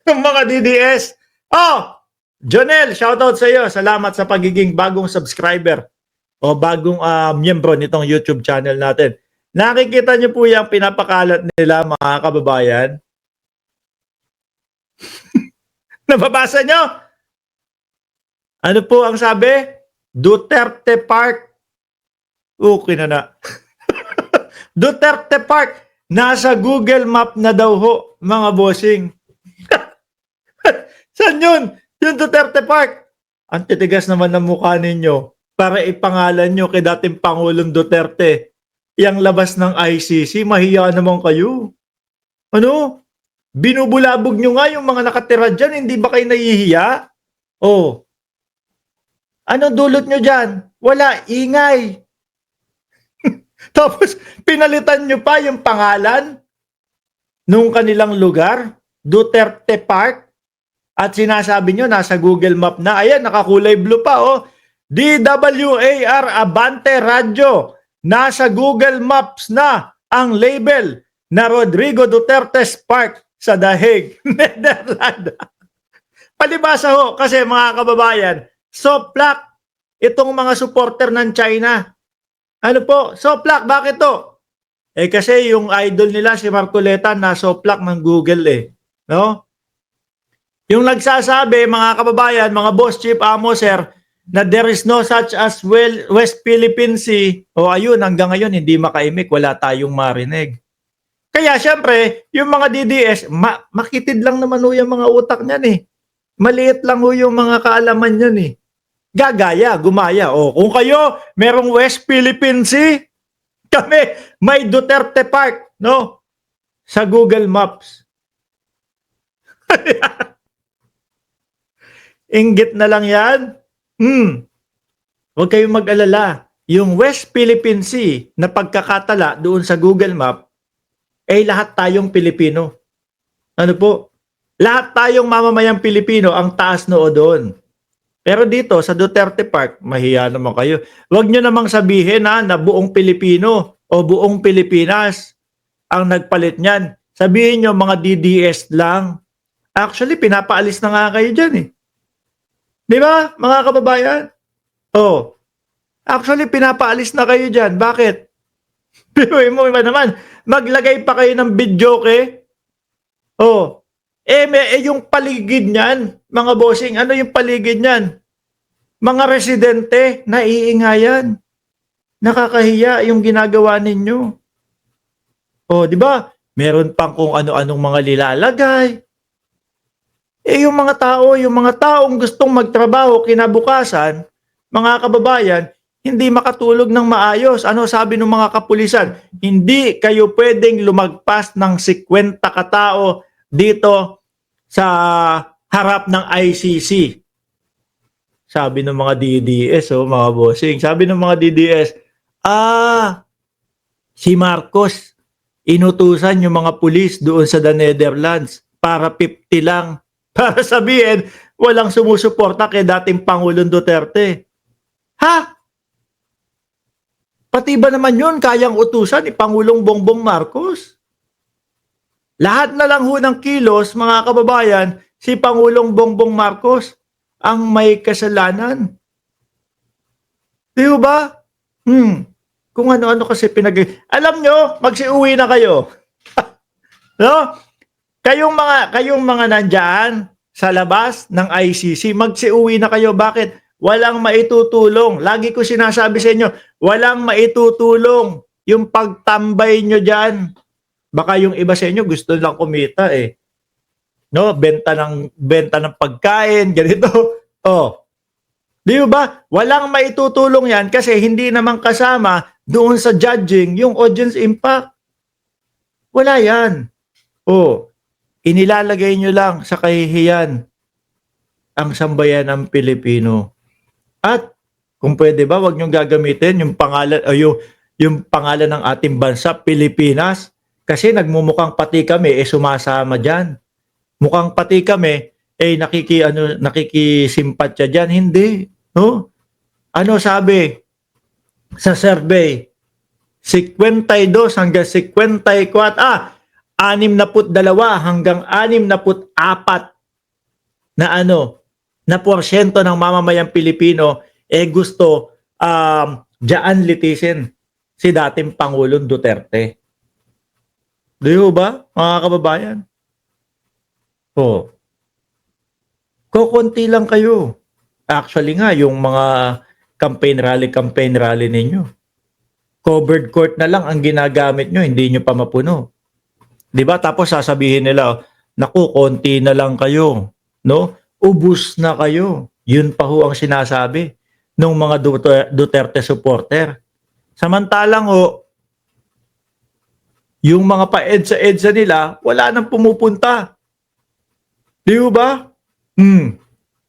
Yung mga DDS. Oh, Jonel, shoutout sa iyo. Salamat sa pagiging bagong subscriber o bagong miyembro nitong YouTube channel natin. Nakikita niyo po yung pinapakalat nila, mga kababayan? Nababasa niyo? Ano po ang sabi? Duterte Park. Okay na. Duterte Park. Nasa Google Map na daw ho, mga bossing. Saan yun? Yung Duterte Park. Ang titigas naman ng mukha ninyo para ipangalan nyo kay dating Pangulong Duterte. Yang labas ng ICC, mahiya naman kayo. Ano? Binubulabog nyo nga yung mga nakatira dyan, hindi ba kayo nahihiya? Oh. Ano dulot nyo dyan? Wala, ingay. Tapos, pinalitan nyo pa yung pangalan nung kanilang lugar, Duterte Park, at sinasabi nyo, nasa Google Map na. Ayan, nakakulay blue pa, oh. DWAR Abante Radyo. Nasa Google Maps na ang label na Rodrigo Duterte's Park sa The Hague, Netherlands. Palibasa ho, kasi mga kababayan, soplak itong mga supporter ng China. Ano po? Soplak, bakit to? Eh kasi yung idol nila si Marcoleta na soplak ng Google eh. No? Yung nagsasabi, mga kababayan, mga boss, chief, amo, sir, na there is no such as West Philippine Sea, o ayun, hanggang ngayon hindi makaimik, wala tayong marinig. Kaya syempre, yung mga DDS, makitid lang naman ho yung mga utak niyan eh. Maliit lang ho yung mga kaalaman niyan eh. Gagaya, gumaya. O, kung kayo, merong West Philippine Sea, kami, may Duterte Park, no? Sa Google Maps. Inggit na lang yan. Huwag kayong mag-alala. Yung West Philippine Sea na pagkakatala doon sa Google Map, eh lahat tayong Pilipino. Ano po? Lahat tayong mamamayang Pilipino ang taas noo doon. Pero dito sa Duterte Park, mahiya naman kayo. Huwag nyo namang sabihin na buong Pilipino o buong Pilipinas ang nagpalit niyan. Sabihin nyo mga DDS lang. Actually, pinapaalis na nga kayo dyan eh. Di ba, mga kababayan? Oh, actually, pinapaalis na kayo dyan. Bakit? Pinuwi mo ba naman? Maglagay pa kayo ng video, okay? Oh, yung paligid niyan, mga bossing, ano yung paligid niyan? Mga residente, naiingayan. Nakakahiya yung ginagawa ninyo. Oh, di ba? Meron pang kung ano-anong mga lilalagay. Yung mga taong gustong magtrabaho kinabukasan, mga kababayan, hindi makatulog ng maayos. Ano sabi ng mga kapulisan? Hindi kayo pwedeng lumagpas ng 50 katao dito sa harap ng ICC. Sabi ng mga DDS, mga bossing. Sabi ng mga DDS, si Marcos, inutusan yung mga pulis doon sa the Netherlands para 50 lang. Para sabihin, walang sumusuporta kay dating Pangulong Duterte. Ha? Pati ba naman yun kayang utusan ni Pangulong Bongbong Marcos? Lahat na lang ho ng kilos, mga kababayan, si Pangulong Bongbong Marcos ang may kasalanan. Di ba? Kung ano-ano kasi Alam nyo, magsiuwi na kayo. No? Kayong mga nandyan sa labas ng ICC, magsiuwi na kayo. Bakit? Walang maitutulong. Lagi ko sinasabi sa inyo, walang maitutulong yung pagtambay nyo dyan. Baka yung iba sa inyo gusto lang kumita eh. No, benta ng pagkain, ganito. Oh. Di ba? Walang maitutulong yan kasi hindi naman kasama doon sa judging yung audience impact. Wala yan. Oh. Inilalagay nyo lang sa kahihiyan ang sambayan ng Pilipino. At kung pwede ba, wag nyo gagamitin yung pangalan o yung pangalan ng ating bansa, Pilipinas, kasi nagmumukhang pati kami sumasama diyan. Mukhang pati kami nakikisimpatya diyan, hindi, no? Ano sabi sa survey? 52 hanggang 54, 62 hanggang 64 na na porsyento ng mamamayang Pilipino gusto diyan litisin si dating Pangulong Duterte. Di ba, mga kababayan? Oh, kukunti lang kayo. Actually nga, yung mga campaign rally ninyo, covered court na lang ang ginagamit nyo, hindi nyo pa mapuno. Di ba? Tapos sasabihin nila, naku, konti na lang kayo. No? Ubus na kayo. Yun pa ho ang sinasabi ng mga Duterte supporter. Samantalang yung mga pa-EDSA nila, wala nang pumupunta. Di ba?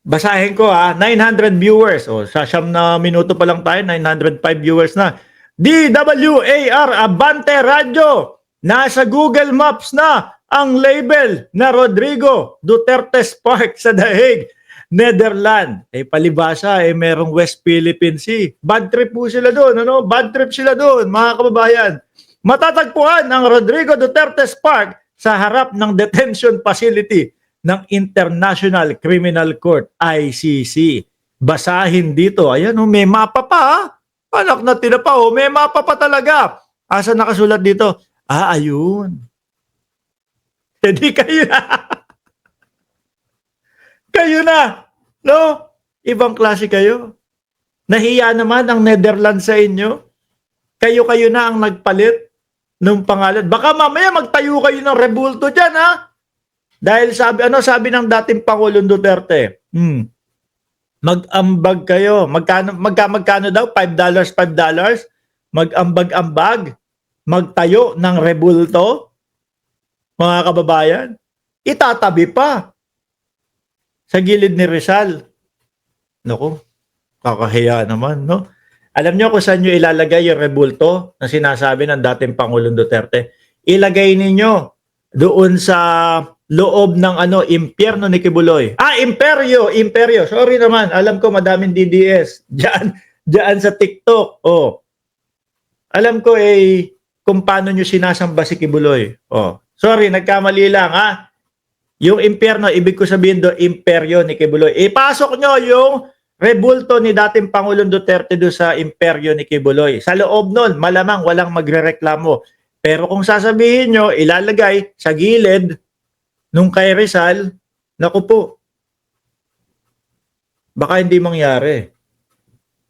Basahin ko 900 viewers. Sa 9 na minuto pa lang tayo, 905 viewers na. DWAR Abante Radio. Nasa Google Maps na ang label na Rodrigo Duterte Park sa Daeg, Netherlands. Palibasa, merong West Philippine Sea. Bad trip po sila doon, Bad trip sila doon, mga kababayan. Matatagpuan ang Rodrigo Duterte Park sa harap ng detention facility ng International Criminal Court, ICC. Basahin dito. Ayan, may mapa pa, Anak na tinapa, may mapa pa talaga. Asa nakasulat dito? Ayun. Hindi kayo na. Kayo na. No? Ibang klase kayo. Nahiya naman ang Netherlands sa inyo. Kayo na ang nagpalit ng pangalan. Baka mamaya magtayo kayo ng rebulto dyan, Dahil sabi ng dating Pangulong Duterte, mag-ambag kayo. Magkano daw? $5? Mag-ambag-ambag. Magtayo ng rebulto. Mga kababayan. Itatabi pa. Sa gilid ni Rizal. Naku, kakahiya naman, no? Alam niyo kung saan nyo ilalagay yung rebulto na sinasabi ng dating Pangulong Duterte? Ilagay ninyo doon sa loob ng impyerno ni Kibuloy. Imperyo. Sorry naman, alam ko madaming DDS. Diyan sa TikTok. Alam ko kung paano nyo sinasamba si Kibuloy. Sorry, nagkamali lang Yung impyerno, ibig ko sabihin do imperyo ni Kibuloy. Ipasok nyo yung rebulto ni dating Pangulong Duterte do sa imperyo ni Kibuloy. Sa loob nun, malamang walang magrereklamo. Pero kung sasabihin nyo, ilalagay sa gilid nung kay Rizal, naku po, baka hindi mangyari.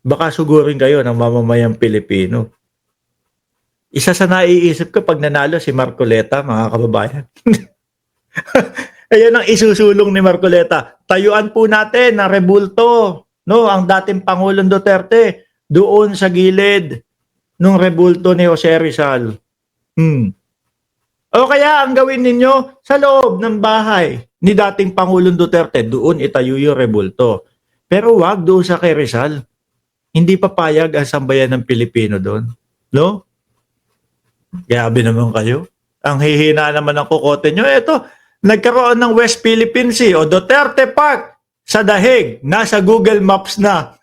Baka sugurin kayo ng mamamayang Pilipino. Isa sa naiisip ko pag nanalo si Marcoleta, mga kababayan. Ayan ang isusulong ni Marcoleta. Tayuan po natin na rebulto, ang dating Pangulong Duterte doon sa gilid nung rebulto ni Jose Rizal. O kaya ang gawin ninyo sa loob ng bahay ni dating Pangulong Duterte, doon itayo yung rebulto. Pero wag doon sa kay Rizal. Hindi papayag ang sambayan ng Pilipino doon. No? Grabe naman kayo. Ang hihina naman ng kukote nyo. Ito, nagkaroon ng West Philippine Sea o Duterte Park sa Daeg. Nasa Google Maps na.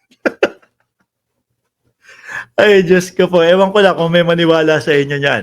Ay, Diyos ko po. Ewan ko lang kung may maniwala sa inyo yan.